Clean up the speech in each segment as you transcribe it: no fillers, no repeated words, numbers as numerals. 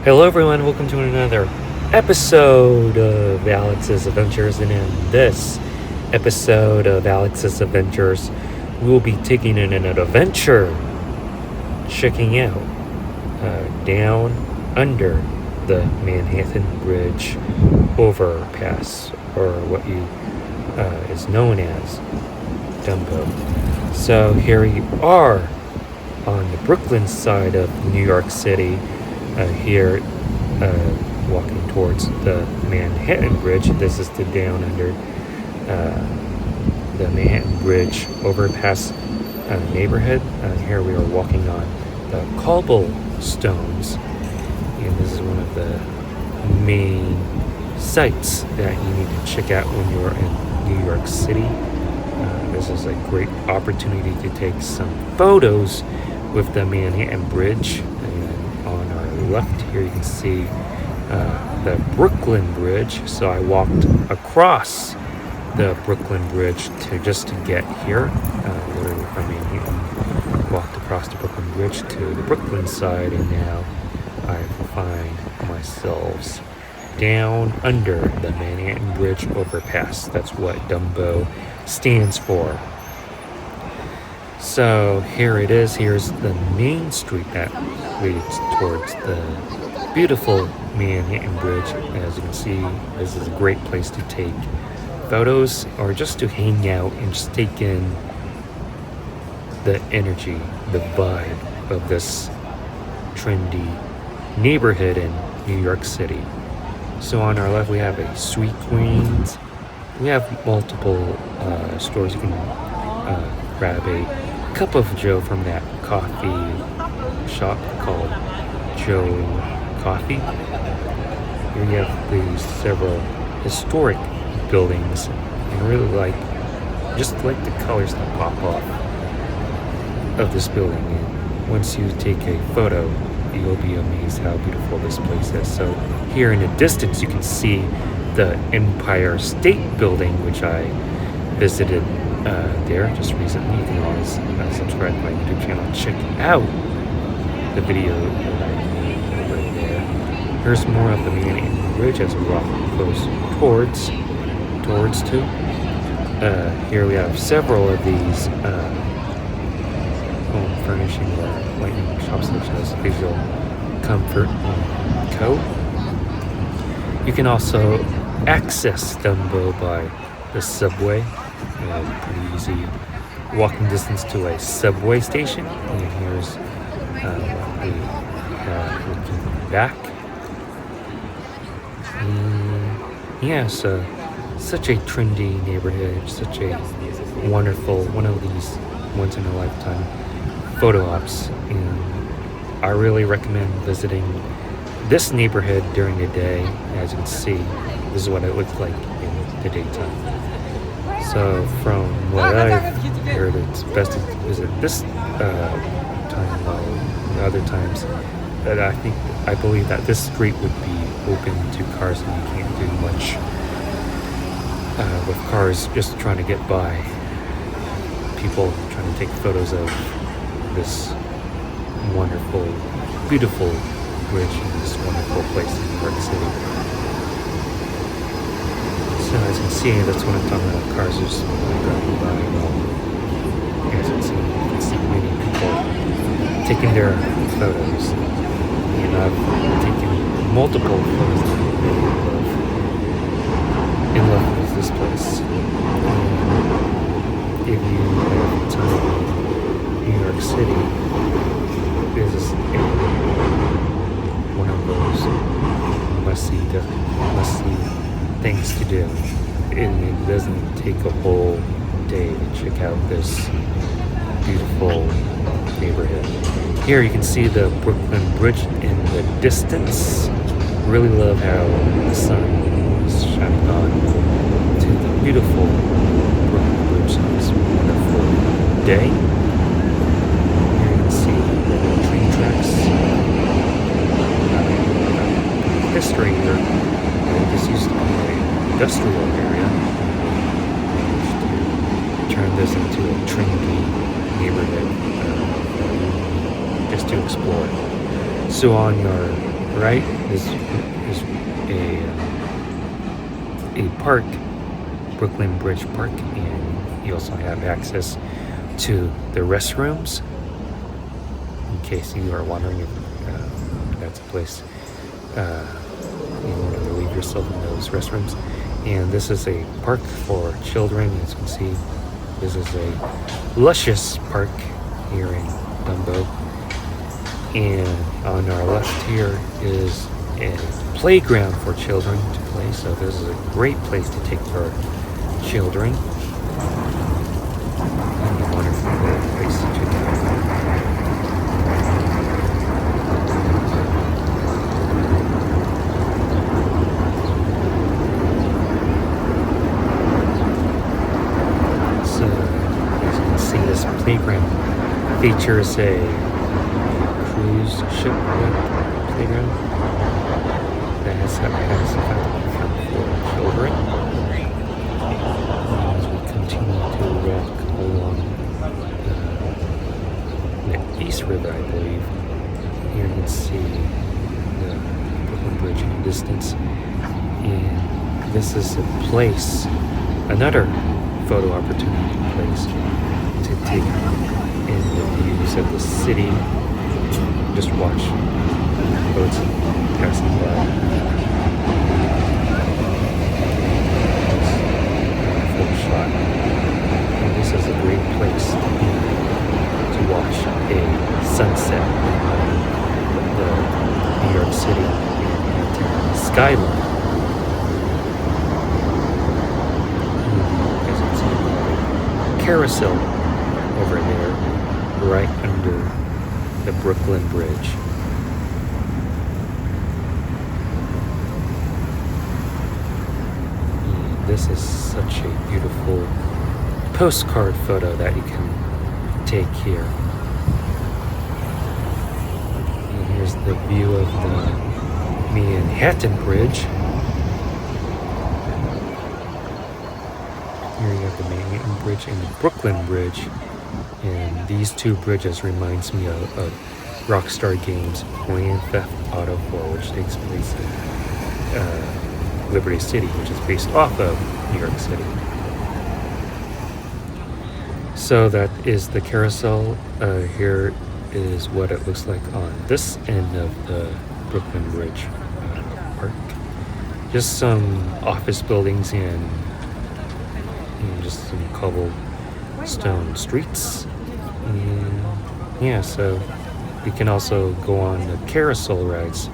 Hello everyone, welcome to another episode of Alex's Adventures, and in this episode of Alex's Adventures, we will be taking in an adventure, checking out down under the Manhattan Bridge Overpass, or what is known as DUMBO. So here we are on the Brooklyn side of New York City. Here, walking towards the Manhattan Bridge. This is the down under the Manhattan Bridge overpass neighborhood. Here we are walking on the cobblestones, and this is one of the main sites that you need to check out when you're in New York City. This is a great opportunity to take some photos with the Manhattan Bridge. On our left here you can see the Brooklyn Bridge. So I walked across the Brooklyn Bridge just to get here. Literally from Manhattan, walked across the Brooklyn Bridge to the Brooklyn side, and now I find myself down under the Manhattan Bridge overpass. That's what DUMBO stands for. So here it is. Here's the main street that leads towards the beautiful Manhattan Bridge. As you can see, this is a great place to take photos or just to hang out and just take in the energy, the vibe of this trendy neighborhood in New York City. So on our left we have a Sweet Greens. We have multiple stores. You can grab a cup of Joe from that coffee shop called Joe Coffee. Here you have these several historic buildings, and I really just like the colors that pop off of this building. And once you take a photo, you'll be amazed how beautiful this place is. So here in the distance you can see the Empire State Building, which I visited there just recently. You can always subscribe to my YouTube channel, check out the video that I made right there. Here's more of the Manhattan Bridge as we walk close towards to. Here we have several of these home furnishing or lighting shops such as Visual Comfort & Co. You can also access DUMBO by the subway. Pretty easy walking distance to a subway station. And here's what we have looking back. Yeah, so such a trendy neighborhood, such a wonderful, one of these once in a lifetime photo ops. And I really recommend visiting this neighborhood during the day. As you can see, this is what it looks like in the daytime. So from what I've heard, it's best to visit this time while the other times that I believe that this street would be open to cars, and you can't do much with cars just trying to get by. People trying to take photos of this wonderful, beautiful bridge in this wonderful place in New York City. So as you can see, that's what I'm talking about. Cars are just driving by. As you can see many people taking their photos. And I've taken multiple photos. In love with this place. If you have time in New York City, this is one of those must-see things to do, and it doesn't take a whole day to check out this beautiful neighborhood. Here you can see the Brooklyn Bridge in the distance. Really love how the sun is shining on to the beautiful Brooklyn Bridge on this wonderful day. Here you can see the train tracks. History here. This used to be an industrial area. To turn this into a trendy neighborhood just to explore. So on your right is a park, Brooklyn Bridge Park, and you also have access to the restrooms in case you are wondering if that's a place you want to relieve yourself in those restrooms. And this is a park for children. As you can see, this is a luscious park here in DUMBO. And on our left here is a playground for children to play. So this is a great place to take your children. And a wonderful place to check out. This playground features a cruise ship playground that has a fountain for children. As we continue to walk along the East River, I believe, here you can see the Brooklyn Bridge in the distance. And this is a place, another photo opportunity place to take in the views of the city. Just watch boats passing by. Full shot. And this is a great place to watch a sunset in the New York City and skyline. Carousel over there, right under the Brooklyn Bridge. And this is such a beautiful postcard photo that you can take here. And here's the view of the Manhattan Bridge. Here you have the Manhattan Bridge and the Brooklyn Bridge, and these two bridges reminds me of Rockstar Games' Grand Theft Auto 4, which takes place in Liberty City, which is based off of New York City. So that is the carousel. Here is what it looks like on this end of the Brooklyn Bridge park. Just some office buildings and just some cobblestone streets. And yeah, so you can also go on the carousel rides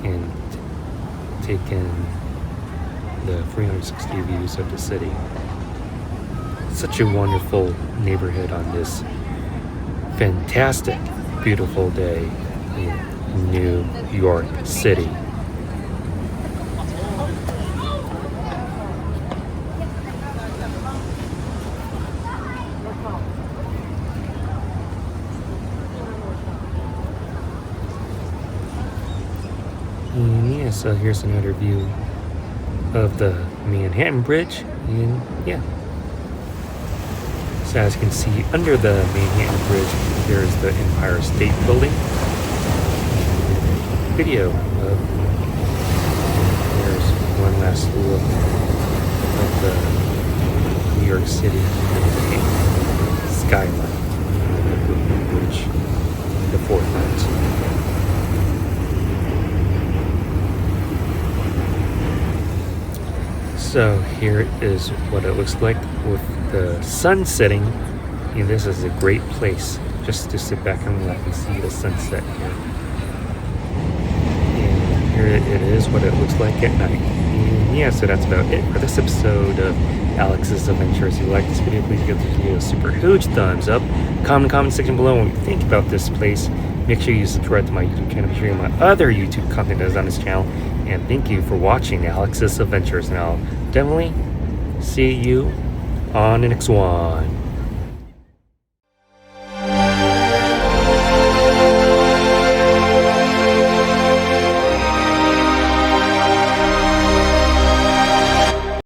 and take in the 360 views of the city. Such a wonderful neighborhood on this fantastic, beautiful day in New York City. And yeah, so here's another view of the Manhattan Bridge, and yeah. So as you can see, under the Manhattan Bridge, there's the Empire State Building. Video of, there's one last look of the New York City skyline, the Brooklyn Bridge, the forefront. So here is what it looks like with the sun setting, and this is a great place just to sit back and relax and see the sunset here. And here it is what it looks like at night. And yeah, so that's about it for this episode of Alex's Adventures. If you like this video, please give this video a super huge thumbs up. Comment in the comment section below what you think about this place. Make sure you subscribe to my YouTube channel. Make sure you my other YouTube content that is on this channel. And thank you for watching Alex's Adventures. And I'll definitely see you on the next one.